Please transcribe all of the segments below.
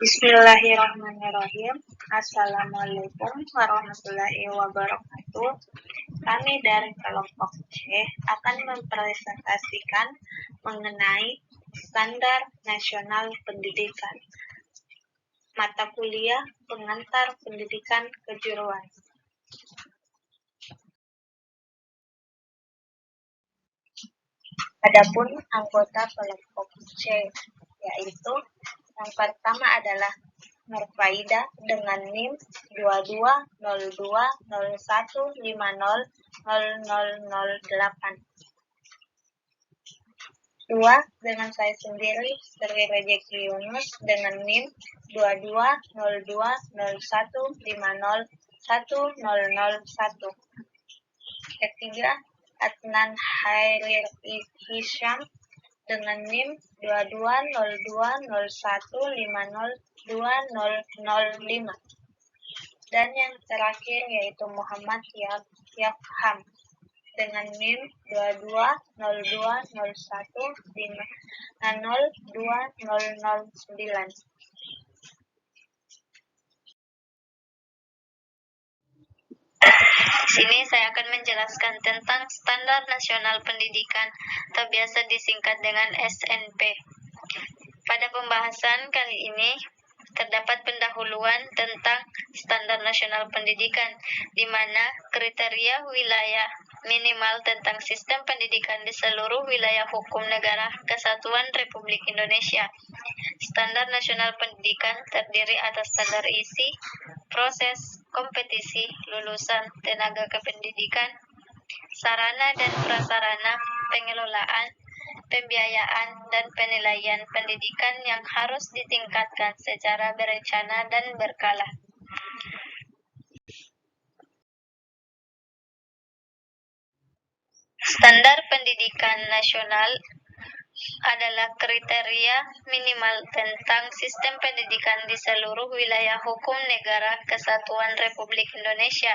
Bismillahirrahmanirrahim. Assalamualaikum warahmatullahi wabarakatuh. Kami dari kelompok C akan mempresentasikan mengenai Standar Nasional Pendidikan, mata kuliah pengantar pendidikan kejuruan. Adapun anggota kelompok C, yaitu yang pertama adalah Nurfaida dengan NIM 220201500008. Dua, dengan saya sendiri, Sri Rejeki Yunus dengan NIM 220150010001. Ketiga, Adnan Hairir Hisham dengan NIM 220201502005. Dan yang terakhir yaitu Muhammad Yafham dengan NIM 2201502009. Sini saya akan menjelaskan tentang Standar Nasional Pendidikan atau biasa disingkat dengan SNP. Pada pembahasan kali ini terdapat pendahuluan tentang Standar Nasional Pendidikan, di mana kriteria wilayah minimal tentang sistem pendidikan di seluruh wilayah hukum negara Kesatuan Republik Indonesia. Standar Nasional Pendidikan terdiri atas standar isi, proses, kompetisi, lulusan, tenaga kependidikan, sarana dan prasarana, pengelolaan, pembiayaan, dan penilaian pendidikan yang harus ditingkatkan secara berencana dan berkala. Standar pendidikan nasional adalah kriteria minimal tentang sistem pendidikan di seluruh wilayah hukum negara Kesatuan Republik Indonesia.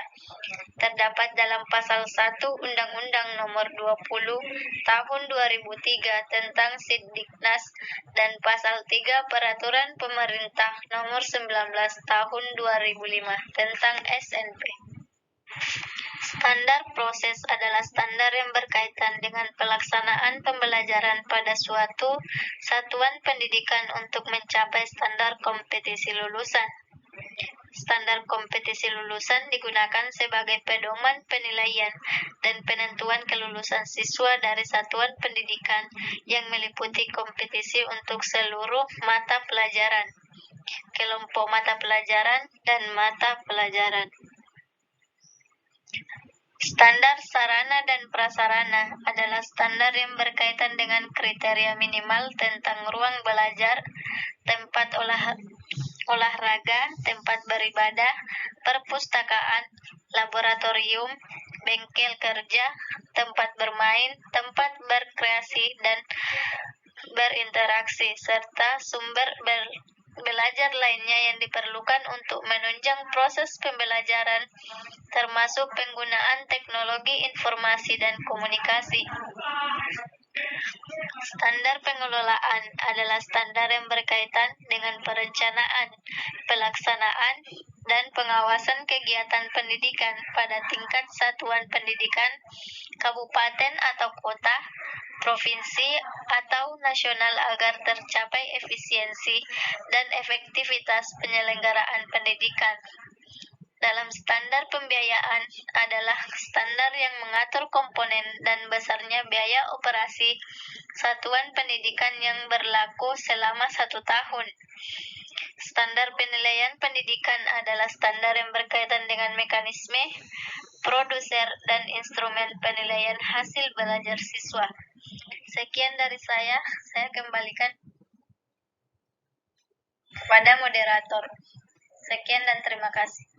Terdapat dalam Pasal 1 Undang-Undang Nomor 20 Tahun 2003 tentang Sidiknas dan Pasal 3 Peraturan Pemerintah Nomor 19 Tahun 2005 tentang SNP. Standar proses adalah standar yang berkaitan dengan pelaksanaan pembelajaran pada suatu satuan pendidikan untuk mencapai standar kompetisi lulusan. Standar kompetisi lulusan digunakan sebagai pedoman penilaian dan penentuan kelulusan siswa dari satuan pendidikan yang meliputi kompetisi untuk seluruh mata pelajaran, kelompok mata pelajaran, dan mata pelajaran. Standar sarana dan prasarana adalah standar yang berkaitan dengan kriteria minimal tentang ruang belajar, tempat olahraga, tempat beribadah, perpustakaan, laboratorium, bengkel kerja, tempat bermain, tempat berkreasi dan berinteraksi, serta sumber belajar lainnya yang diperlukan untuk menunjang proses pembelajaran, termasuk penggunaan teknologi informasi dan komunikasi. Standar pengelolaan adalah standar yang berkaitan dengan perencanaan, pelaksanaan, dan pengawasan kegiatan pendidikan pada tingkat satuan pendidikan, kabupaten atau kota, provinsi, atau nasional agar tercapai efisiensi dan efektivitas penyelenggaraan pendidikan. Dalam standar pembiayaan adalah standar yang mengatur komponen dan besarnya biaya operasi satuan pendidikan yang berlaku selama 1 tahun. Standar penilaian pendidikan adalah standar yang berkaitan dengan mekanisme, produser, dan instrumen penilaian hasil belajar siswa. Sekian dari saya kembalikan kepada moderator. Sekian dan terima kasih.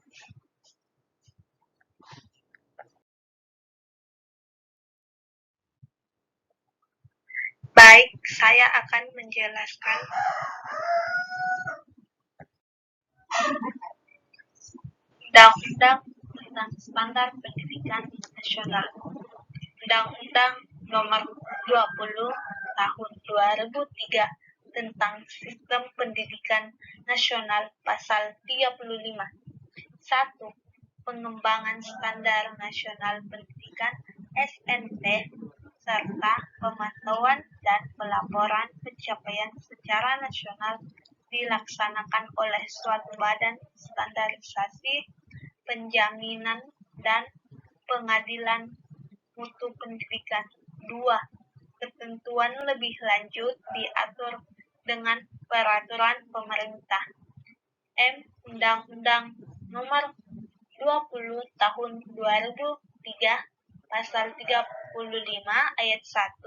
Baik, saya akan menjelaskan Undang-Undang tentang Standar Pendidikan Nasional. Undang-Undang Nomor 20 Tahun 2003 tentang Sistem Pendidikan Nasional Pasal 35. 1. Pengembangan Standar Nasional Pendidikan (SNP) serta pemantauan dan pelaporan pencapaian secara nasional dilaksanakan oleh suatu badan standarisasi, penjaminan, dan pengadilan mutu pendidikan. 2. Ketentuan lebih lanjut diatur dengan peraturan pemerintah Undang-Undang Nomor 20 Tahun 2003 Pasal 35 Ayat 1,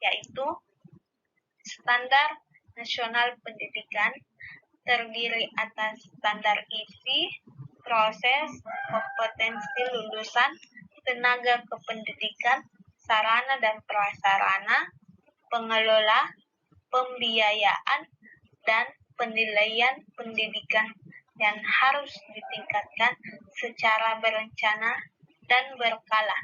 yaitu Standar Nasional Pendidikan terdiri atas standar isi, proses, kompetensi lulusan, tenaga kependidikan, sarana dan prasarana, pengelola, pembiayaan, dan penilaian pendidikan yang harus ditingkatkan secara berencana dan berkala.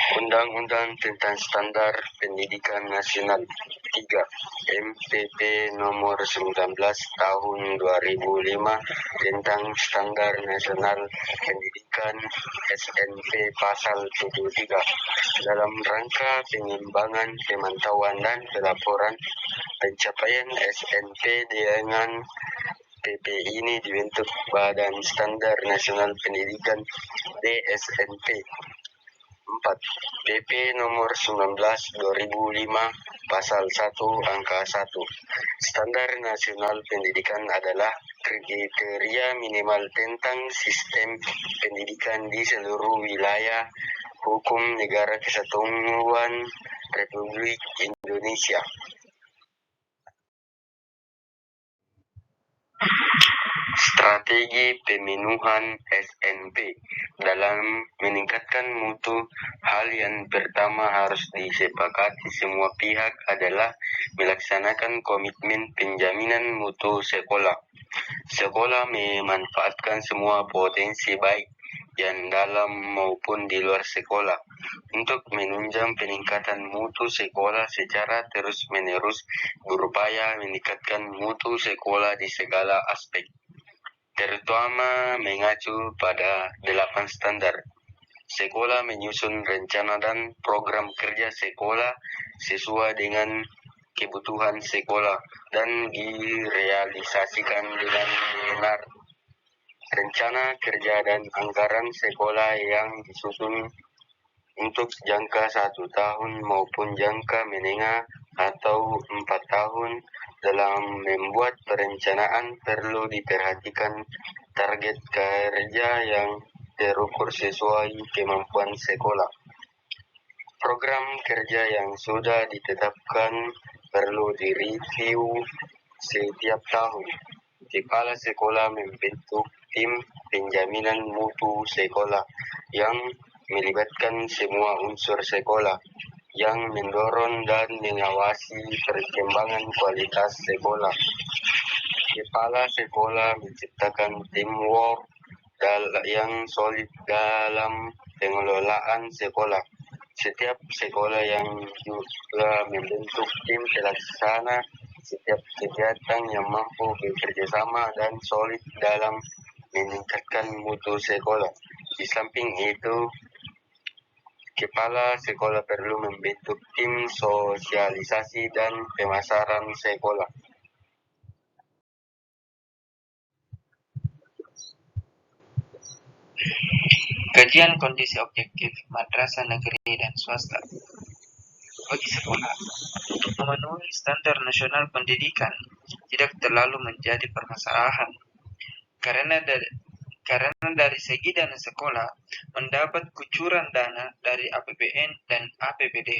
Undang-Undang tentang Standar Pendidikan Nasional 3 MPP Nomor 19 Tahun 2005 tentang Standar Nasional Pendidikan SNP Pasal 73 dalam rangka pengembangan, pemantauan, dan pelaporan pencapaian SNP dengan PP ini dibentuk Badan Standar Nasional Pendidikan (DSNP). 4. PP Nomor 19 2005 Pasal 1 Angka 1. Standar Nasional Pendidikan adalah kriteria minimal tentang sistem pendidikan di seluruh wilayah hukum Negara Kesatuan Republik Indonesia. Strategi pemenuhan SNP dalam meningkatkan mutu. Hal yang pertama harus disepakati semua pihak adalah melaksanakan komitmen penjaminan mutu sekolah. Sekolah memanfaatkan semua potensi baik yang dalam maupun di luar sekolah untuk menunjang peningkatan mutu sekolah secara terus-menerus, berupaya meningkatkan mutu sekolah di segala aspek, terutama mengacu pada 8 standar. Sekolah menyusun rencana dan program kerja sekolah sesuai dengan kebutuhan sekolah dan direalisasikan dengan benar. Rencana kerja dan anggaran sekolah yang disusun untuk jangka 1 tahun maupun jangka menengah atau 4 tahun. Dalam membuat perencanaan perlu diperhatikan target kerja yang terukur sesuai kemampuan sekolah. Program kerja yang sudah ditetapkan perlu direview setiap tahun. Kepala sekolah membentuk tim penjaminan mutu sekolah yang melibatkan semua unsur sekolah, yang mendorong dan mengawasi perkembangan kualitas sekolah. Kepala sekolah menciptakan teamwork yang solid dalam pengelolaan sekolah. Setiap sekolah yang juga membentuk tim pelaksana setiap kegiatan yang mampu bekerja sama dan solid dalam meningkatkan mutu sekolah. Di samping itu, kepala sekolah perlu membentuk tim sosialisasi dan pemasaran sekolah. Kajian kondisi objektif madrasah negeri dan swasta. Bagi sekolah, memenuhi standar nasional pendidikan tidak terlalu menjadi permasalahan, karena dari segi dana sekolah mendapat kucuran dana dari APBN dan APBD.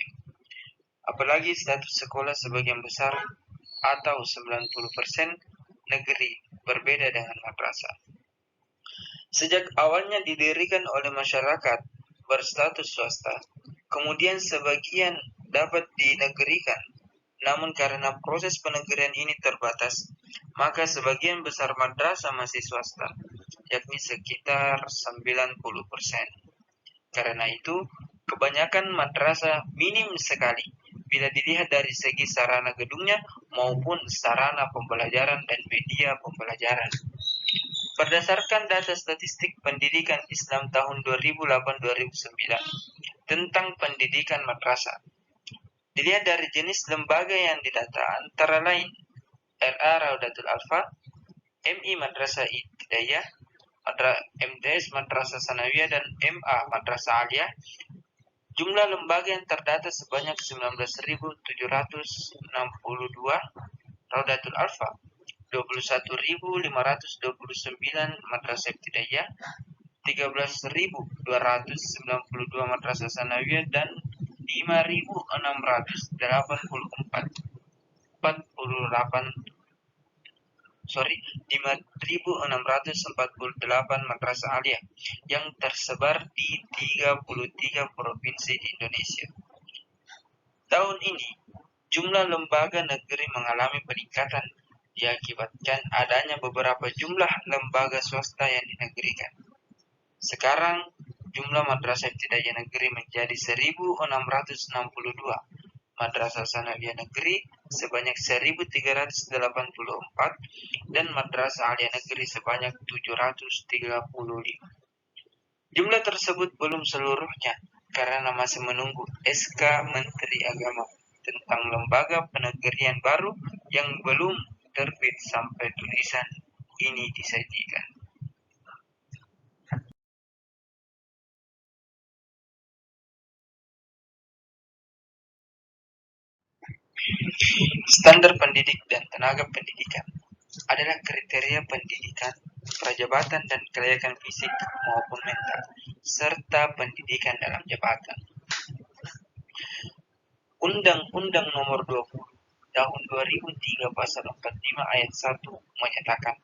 Apalagi status sekolah sebagian besar atau 90% negeri berbeda dengan madrasah. Sejak awalnya didirikan oleh masyarakat berstatus swasta, kemudian sebagian dapat dinegerikan. Namun karena proses penegerian ini terbatas, maka sebagian besar madrasah masih swasta. yakni sekitar 90%. Karena itu, kebanyakan madrasah minim sekali bila dilihat dari segi sarana gedungnya maupun sarana pembelajaran dan media pembelajaran. Berdasarkan data statistik pendidikan Islam tahun 2008-2009 tentang pendidikan madrasah, dilihat dari jenis lembaga yang didata antara lain RA Raudatul Alfa, MI Madrasah Ibtidaiyah, MTS Madrasah Sanawiyah, dan MA Madrasah Aliyah. Jumlah lembaga yang terdata sebanyak 19.762 Raudatul Alfa, 21.529 Madrasah Ibtidaiyah, 13.292 Madrasah Sanawiyah, dan 5.648 madrasah aliyah yang tersebar di 33 provinsi di Indonesia. Tahun ini, jumlah lembaga negeri mengalami peningkatan diakibatkan adanya beberapa jumlah lembaga swasta yang dinegerikan. Sekarang, jumlah madrasah ibtidaiyah negeri menjadi 1.662, madrasah sanawiyah negeri sebanyak 1.384, dan madrasah aliyah negeri sebanyak 735. Jumlah tersebut belum seluruhnya karena masih menunggu SK Menteri Agama tentang lembaga penegerian baru yang belum terbit sampai tulisan ini disajikan. Standar pendidik dan tenaga pendidikan adalah kriteria pendidikan, prajabatan dan kelayakan fisik maupun mental, serta pendidikan dalam jabatan. Undang-Undang Nomor 20 Tahun 2003 Pasal 45 Ayat 1 menyatakan,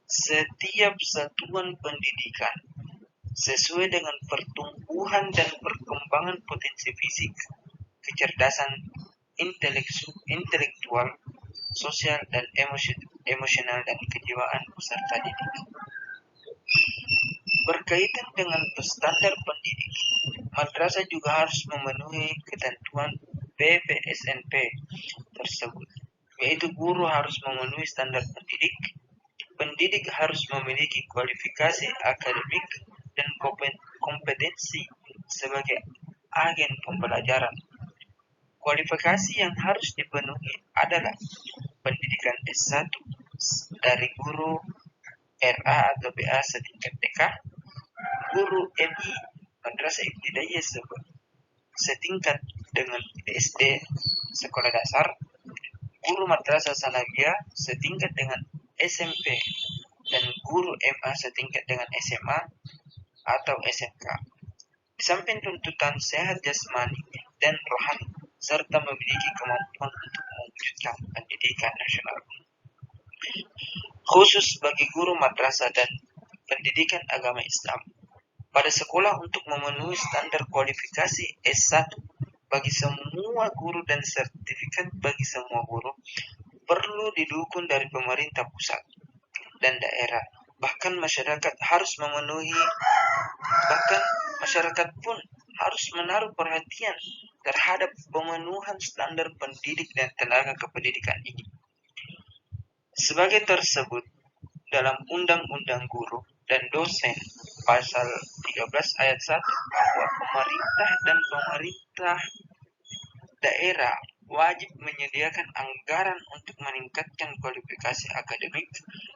setiap satuan pendidikan sesuai dengan pertumbuhan dan perkembangan potensi fisik, kecerdasan intelektual, sosial, dan emosional dan kejiwaan peserta didik. Berkaitan dengan standar pendidik, madrasah juga harus memenuhi ketentuan BPSNP tersebut, yaitu guru harus memenuhi standar pendidik harus memiliki kualifikasi akademik dan kompetensi sebagai agen pembelajaran. Kualifikasi yang harus dipenuhi adalah pendidikan S1 dari guru RA atau BA setingkat TK, guru MI Madrasah Ibtidaiyah setingkat dengan SD sekolah dasar, guru Madrasah Sanawiyah setingkat dengan SMP, dan guru MA setingkat dengan SMA atau SMK. Di samping tuntutan sehat jasmani dan rohani, serta memiliki kemampuan untuk mewujudkan pendidikan nasional. Khusus bagi guru madrasah dan pendidikan agama Islam, pada sekolah untuk memenuhi standar kualifikasi S1 bagi semua guru dan sertifikat bagi semua guru perlu didukung dari pemerintah pusat dan daerah. Bahkan masyarakat pun harus menaruh perhatian terhadap pemenuhan standar pendidik dan tenaga kependidikan ini. Sebagai tersebut dalam Undang-Undang Guru dan Dosen Pasal 13 Ayat 1 bahwa pemerintah dan pemerintah daerah wajib menyediakan anggaran untuk meningkatkan kualifikasi akademik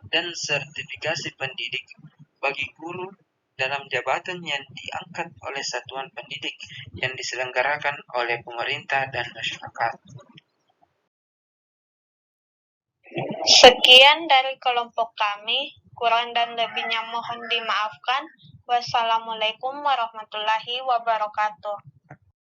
dan sertifikasi pendidik bagi guru dalam jabatan yang diangkat oleh satuan pendidik yang diselenggarakan oleh pemerintah dan masyarakat. Sekian dari kelompok kami, kurang dan lebihnya mohon dimaafkan. Wassalamualaikum warahmatullahi wabarakatuh.